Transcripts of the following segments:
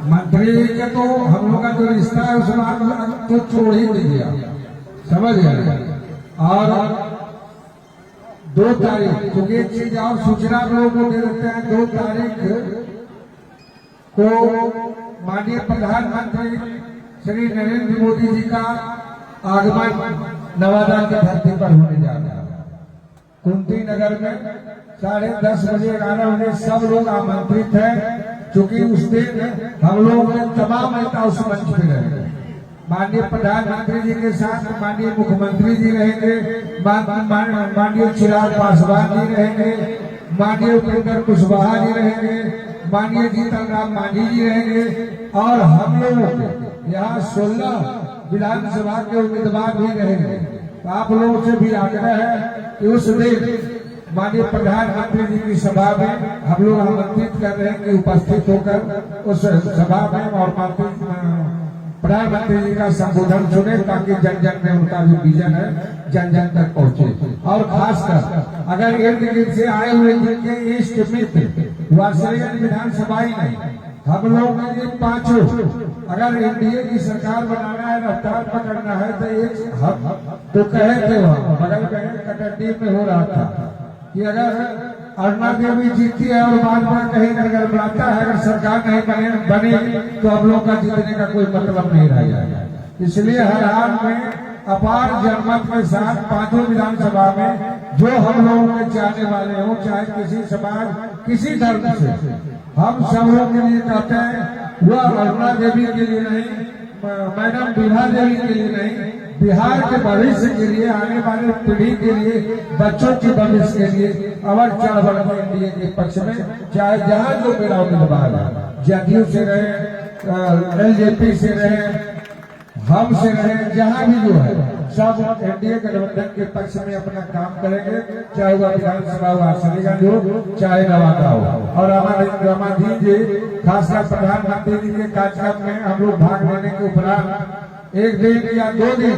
मंत्री के तो हम लोग का जो रिश्ता है उसमें तो छोड़ ही दीजिए, समझ गए। और 2 तारीख, क्योंकि एक चीज और सूचना लोगों को दे देते हैं, 2 तारीख को माननीय प्रधानमंत्री श्री नरेंद्र मोदी जी का आगमन नवादा की धरती पर होने जा रहा है। कुंती नगर में 10:30 बजे 11 बजे सब लोग आमंत्रित हैं, क्योंकि उस दिन हम लोग तमाम नेता उस मंच पे रहेंगे। माननीय प्रधानमंत्री जी के साथ माननीय मुख्यमंत्री जी रहेंगे, माननीय चिराग पासवान जी रहेंगे, माननीय उपेंद्र कुशवाहा जी रहेंगे, माननीय जीतन राम मांझी जी रहेंगे, और हम लोग यहाँ 16 विधानसभा के उम्मीदवार भी रहेंगे। तो आप लोगों से भी आग्रह है कि उस दिन माननीय प्रधानमंत्री जी की सभा में हम लोग आमंत्रित कर रहे हैं कि उपस्थित होकर उस सभा में और प्रधानमंत्री जी का संबोधन सुने, ताकि जन जन में उनका जो विजन है जन जन तक पहुंचे। और खासकर अगर इर्द गिर्द से आए हुए जिनके इष्ट मित्र वासरियन विधानसभा ही नहीं, हम लोग ये 5 अगर एनडीए की सरकार बनाना है, रफ्तार पकड़ना है, तो एक हम तो कहे थे वहाँ बगल में कटड्डी में हो रहा था कि अगर अरुणा देवी जीतती है और भाजपा कहीं अगर बनाता है, अगर सरकार नहीं बनी तो हम लोग का जीतने का कोई मतलब नहीं रह जाएगा। इसलिए हर हाल में अपार जनमत के साथ 5 विधानसभा में जो हम लोगों के चाहने वाले हो, चाहे किसी समाज किसी धर्म से, हम सब लोग के लिए कहते हैं वह अरुणा देवी के लिए नहीं, मैडम विभा देवी के लिए नहीं, बिहार के भविष्य के लिए, आने वाले पीढ़ी के लिए, बच्चों के भविष्य के लिए अवर चढ़ बढ़ के एनडीए के पक्ष में, चाहे जहाँ जो मेरा उम्मीदवार है, जदयू से रहे, एलजेपी से रहे, हम से रहे, जहाँ भी जो है सब एनडीए गठबंधन के पक्ष में अपना काम करेंगे, चाहे वह विधानसभा हो, आसलीगंज हो, चाहे नवादा हो। और हमारे जी खासकर प्रधानमंत्री जी के कार्यक्रम में हम लोग भाग लेने के उपरांत 1 दिन या 2 दिन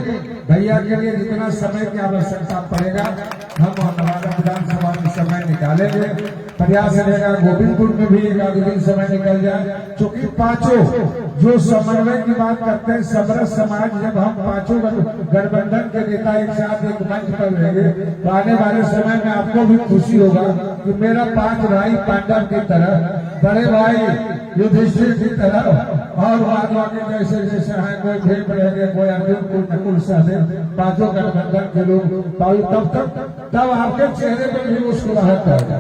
भैया के लिए जितना समय की आवश्यकता पड़ेगा हम नवादा विधानसभा में समय निकालेंगे। प्रयास रहेगा गोविंदपुर में भी 1 दिन समय निकल जाए, क्योंकि 5 जो समन्वय की बात करते हैं, समरस समाज, जब हम 5 गठबंधन के नेता एक साथ एक मंच पर रहेंगे तो आने वाले समय में आपको भी खुशी होगा कि मेरा 5 भाई पांडव की तरह, बड़े भाई युधिष्ठिर की तरह, और बाद वाके जैसे जैसे है, कोई भेद रहेंगे, कोई अर्जुन, कोई नकुल सहदेव, 5 गठबंधन के लोग, तब आपके चेहरे पर भी मुस्कुराहट आएगा।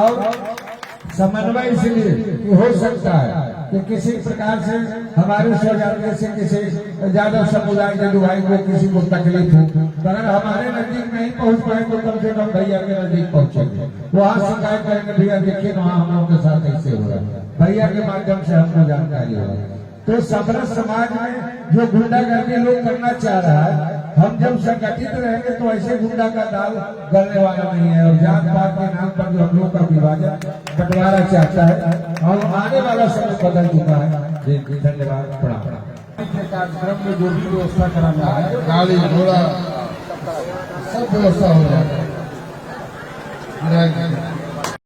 और समन्वय इसलिए कि हो सकता है कि किसी प्रकार से हमारे स्वजातीय से किसी ज्यादा समुदाय के भाई को किसी को तकलीफ हो, तो अगर हमारे नजदीक नहीं पहुंच पाए तो कम से कम भैया के नजदीक पहुंचेंगे, वहाँ शिकायत करेंगे, भैया देखिए वहाँ हम लोगों के साथ ऐसे हो रहा है, भैया के माध्यम से हमको जानकारी होगी। तो समरस समाज में जो गुंडागर्दी लोग करना चाह रहा है, हम जब संगठित रहेंगे तो ऐसे गुंडा का दाल गलने वाला नहीं है। और जात पात के नाम पर जो हम लोग का विभाजन बंटवारा चाहता है, और आने वाला समय बदल चुका है। धन्यवाद। कार्यक्रम में जो भी व्यवस्था कराना है, गाड़ी घोड़ा सब व्यवस्था हो जाएगा।